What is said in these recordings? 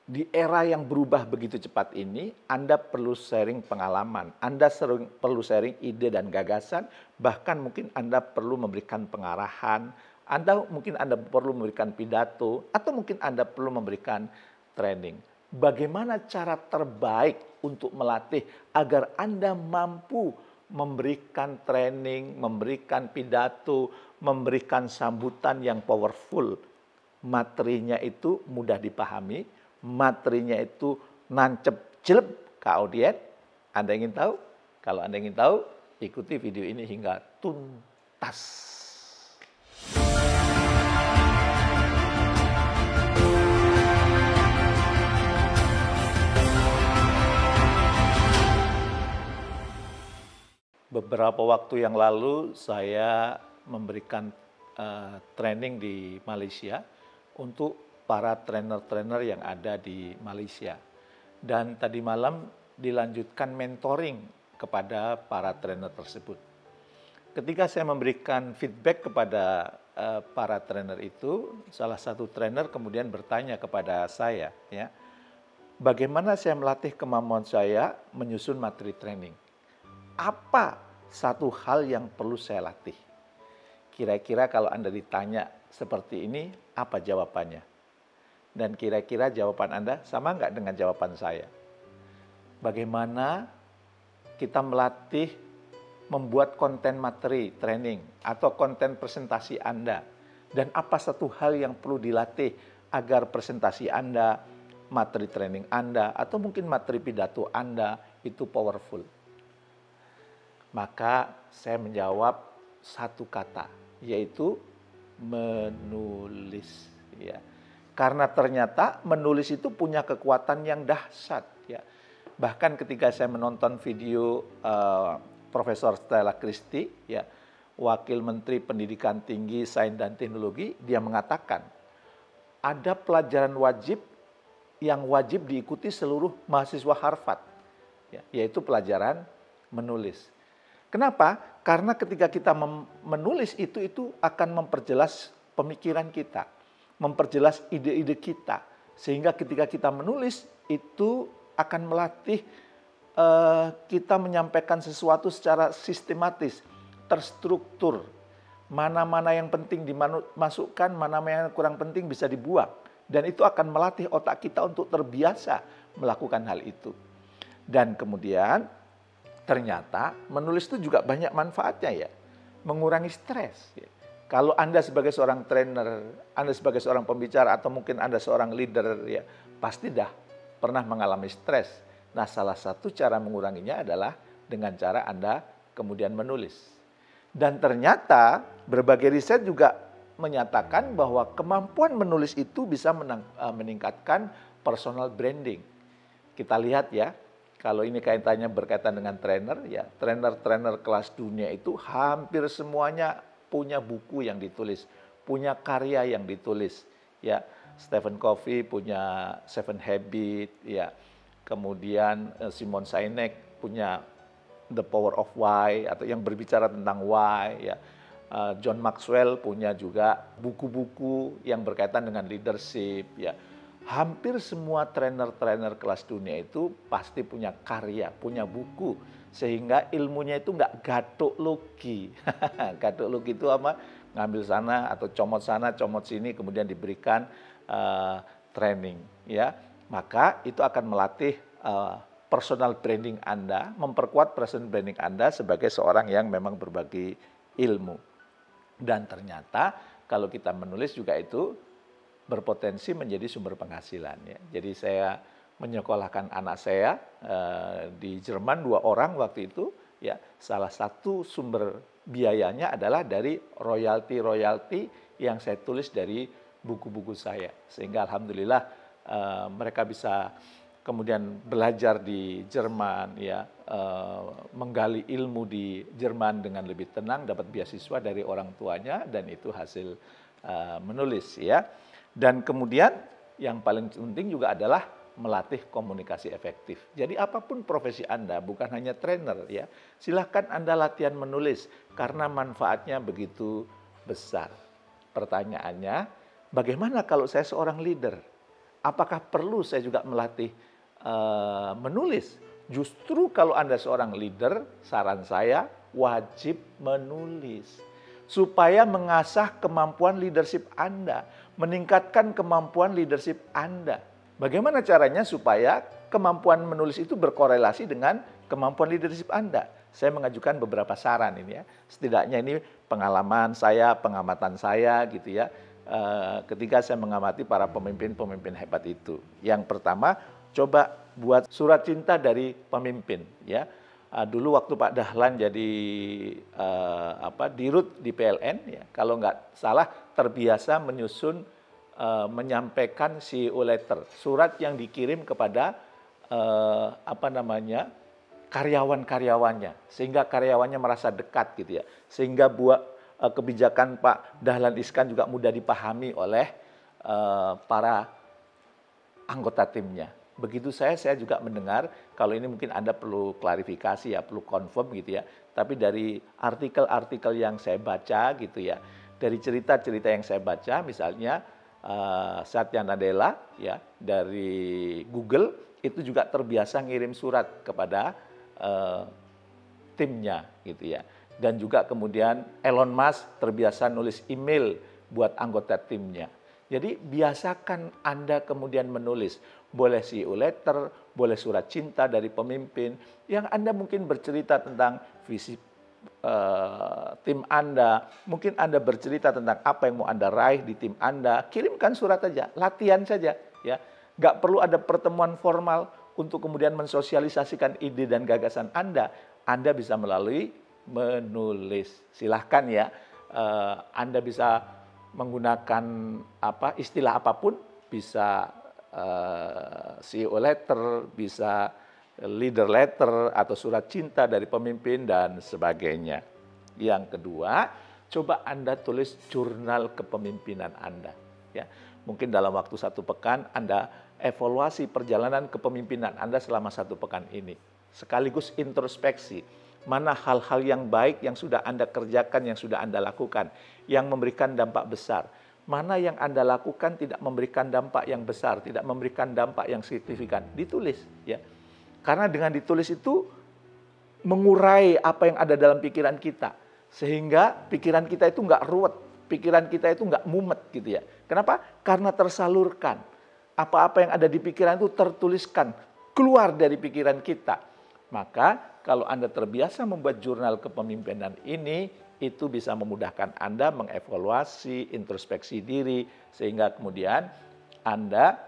Di era yang berubah begitu cepat ini, Anda perlu sharing pengalaman, Anda perlu sharing ide dan gagasan, bahkan mungkin Anda perlu memberikan pengarahan, Anda perlu memberikan pidato, atau mungkin Anda perlu memberikan training. Bagaimana cara terbaik untuk melatih agar Anda mampu memberikan training, memberikan pidato, memberikan sambutan yang powerful. Materinya itu mudah dipahami, materinya itu nancep jelek ke audiens. Anda ingin tahu? Kalau Anda ingin tahu, ikuti video ini hingga tuntas. Beberapa waktu yang lalu saya memberikan training di Malaysia untuk para trainer-trainer yang ada di Malaysia. Dan tadi malam dilanjutkan mentoring kepada para trainer tersebut. Ketika saya memberikan feedback kepada para trainer itu, salah satu trainer kemudian bertanya kepada saya, ya, bagaimana saya melatih kemampuan saya menyusun materi training? Apa satu hal yang perlu saya latih? Kira-kira kalau Anda ditanya seperti ini, apa jawabannya? Dan kira-kira jawaban Anda sama nggak dengan jawaban saya? Bagaimana kita melatih membuat konten materi training atau konten presentasi Anda? Dan apa satu hal yang perlu dilatih agar presentasi Anda, materi training Anda, atau mungkin materi pidato Anda itu powerful? Maka saya menjawab satu kata, yaitu menulis. Ya. Karena ternyata menulis itu punya kekuatan yang dahsyat. Ya. Bahkan ketika saya menonton video Profesor Stella Christie, ya, Wakil Menteri Pendidikan Tinggi, Sains dan Teknologi, dia mengatakan ada pelajaran wajib yang wajib diikuti seluruh mahasiswa Harvard, ya, yaitu pelajaran menulis. Kenapa? Karena ketika kita menulis itu akan memperjelas pemikiran kita, memperjelas ide-ide kita. Sehingga ketika kita menulis itu akan melatih kita menyampaikan sesuatu secara sistematis, terstruktur. Mana-mana yang penting dimasukkan, mana-mana yang kurang penting bisa dibuang. Dan itu akan melatih otak kita untuk terbiasa melakukan hal itu. Dan kemudian ternyata menulis itu juga banyak manfaatnya, ya. Mengurangi stres. Ya. Kalau Anda sebagai seorang trainer, Anda sebagai seorang pembicara, atau mungkin Anda seorang leader, ya, pasti dah pernah mengalami stres. Nah, salah satu cara menguranginya adalah dengan cara Anda kemudian menulis. Dan ternyata berbagai riset juga menyatakan bahwa kemampuan menulis itu bisa meningkatkan personal branding. Kita lihat, ya. Kalau ini kaitannya berkaitan dengan trainer, ya, trainer-trainer kelas dunia itu hampir semuanya punya buku yang ditulis, punya karya yang ditulis, ya. Stephen Covey punya Seven Habits, ya. Kemudian Simon Sinek punya The Power of Why, atau yang berbicara tentang why, ya. John Maxwell punya juga buku-buku yang berkaitan dengan leadership, ya. Hampir semua trainer-trainer kelas dunia itu pasti punya karya, punya buku. Sehingga ilmunya itu nggak gatuk logi. Gatuk logi itu apa? Ngambil sana atau comot sini, kemudian diberikan training. Ya. Maka itu akan melatih personal branding Anda, memperkuat personal branding Anda sebagai seorang yang memang berbagi ilmu. Dan ternyata kalau kita menulis juga itu berpotensi menjadi sumber penghasilan, ya. Jadi saya menyekolahkan anak saya di Jerman 2 orang waktu itu, ya. Salah satu sumber biayanya adalah dari royalti yang saya tulis dari buku-buku saya. Sehingga alhamdulillah mereka bisa kemudian belajar di Jerman, ya, menggali ilmu di Jerman dengan lebih tenang, dapat beasiswa dari orang tuanya, dan itu hasil menulis, ya. Dan kemudian yang paling penting juga adalah melatih komunikasi efektif. Jadi apapun profesi Anda, bukan hanya trainer, ya, silahkan Anda latihan menulis karena manfaatnya begitu besar. Pertanyaannya, bagaimana kalau saya seorang leader? apakah perlu saya juga melatih menulis? Justru kalau Anda seorang leader, saran saya wajib menulis. Supaya mengasah kemampuan leadership Anda, meningkatkan kemampuan leadership Anda. Bagaimana caranya supaya kemampuan menulis itu berkorelasi dengan kemampuan leadership Anda? Saya mengajukan beberapa saran ini ya. Setidaknya ini pengalaman saya, pengamatan saya gitu ya. Ketika saya mengamati para pemimpin-pemimpin hebat itu. Yang pertama, coba buat surat cinta dari pemimpin ya. Dulu waktu Pak Dahlan jadi dirut di PLN ya, kalau nggak salah terbiasa menyusun menyampaikan CEO letter, surat yang dikirim kepada karyawan-karyawannya, sehingga karyawannya merasa dekat gitu ya, sehingga buat kebijakan Pak Dahlan Iskan juga mudah dipahami oleh para anggota timnya. Begitu saya juga mendengar, kalau ini mungkin Anda perlu klarifikasi ya, perlu confirm gitu ya. Tapi dari artikel-artikel yang saya baca gitu ya, dari cerita-cerita yang saya baca, misalnya Satya Nadella ya dari Google itu juga terbiasa ngirim surat kepada timnya gitu ya. Dan juga kemudian Elon Musk terbiasa nulis email buat anggota timnya. Jadi biasakan Anda kemudian menulis, boleh CEO letter, boleh surat cinta dari pemimpin, yang Anda mungkin bercerita tentang visi tim Anda, mungkin Anda bercerita tentang apa yang mau Anda raih di tim Anda, kirimkan surat aja, latihan saja, ya, nggak perlu ada pertemuan formal untuk kemudian mensosialisasikan ide dan gagasan Anda bisa melalui menulis. Silahkan ya, Anda bisa menggunakan istilah apapun, bisa CEO letter, bisa leader letter atau surat cinta dari pemimpin dan sebagainya. Yang kedua, coba Anda tulis jurnal kepemimpinan Anda. Ya, mungkin dalam waktu 1 pekan Anda evaluasi perjalanan kepemimpinan Anda selama 1 pekan ini. Sekaligus introspeksi. Mana hal-hal yang baik yang sudah Anda kerjakan, yang sudah Anda lakukan, yang memberikan dampak besar. Mana yang Anda lakukan tidak memberikan dampak yang besar, tidak memberikan dampak yang signifikan. Ditulis, ya. Karena dengan ditulis itu mengurai apa yang ada dalam pikiran kita. Sehingga pikiran kita itu nggak ruwet, pikiran kita itu nggak mumet gitu ya. Kenapa? Karena tersalurkan. Apa-apa yang ada di pikiran itu tertuliskan, keluar dari pikiran kita. Maka kalau Anda terbiasa membuat jurnal kepemimpinan ini, itu bisa memudahkan Anda mengevaluasi, introspeksi diri, sehingga kemudian Anda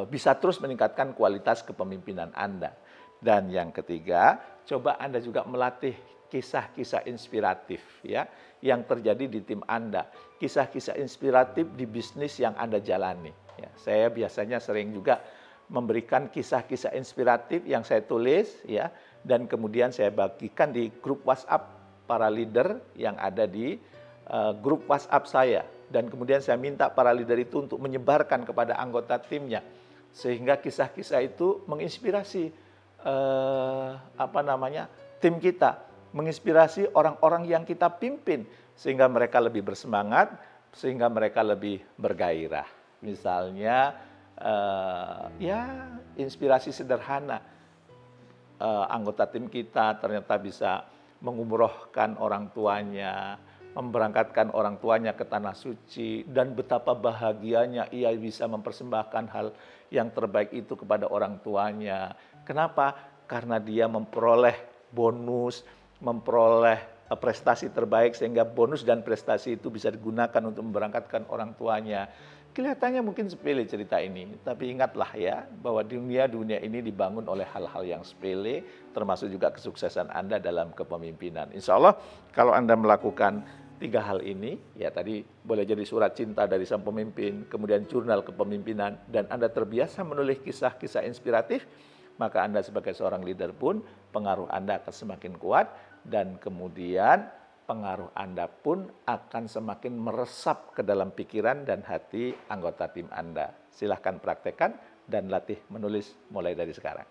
bisa terus meningkatkan kualitas kepemimpinan Anda. Dan yang ketiga, coba Anda juga melatih kisah-kisah inspiratif ya, yang terjadi di tim Anda. Kisah-kisah inspiratif di bisnis yang Anda jalani. Ya, saya biasanya sering juga memberikan kisah-kisah inspiratif yang saya tulis ya, dan kemudian saya bagikan di grup WhatsApp para leader yang ada di grup WhatsApp saya, dan kemudian saya minta para leader itu untuk menyebarkan kepada anggota timnya, sehingga kisah-kisah itu menginspirasi tim kita, menginspirasi orang-orang yang kita pimpin, sehingga mereka lebih bersemangat, sehingga mereka lebih bergairah. Misalnya inspirasi sederhana, anggota tim kita ternyata bisa mengumrohkan orang tuanya, memberangkatkan orang tuanya ke tanah suci, dan betapa bahagianya ia bisa mempersembahkan hal yang terbaik itu kepada orang tuanya. Kenapa? Karena dia memperoleh bonus, memperoleh prestasi terbaik, sehingga bonus dan prestasi itu bisa digunakan untuk memberangkatkan orang tuanya. Kelihatannya mungkin sepele cerita ini, tapi ingatlah ya bahwa dunia ini dibangun oleh hal-hal yang sepele, termasuk juga kesuksesan Anda dalam kepemimpinan. Insya Allah kalau Anda melakukan 3 hal ini, ya tadi boleh jadi surat cinta dari sang pemimpin, kemudian jurnal kepemimpinan, dan Anda terbiasa menulis kisah-kisah inspiratif, maka Anda sebagai seorang leader pun pengaruh Anda akan semakin kuat, dan kemudian pengaruh Anda pun akan semakin meresap ke dalam pikiran dan hati anggota tim Anda. Silahkan praktekkan dan latih menulis mulai dari sekarang.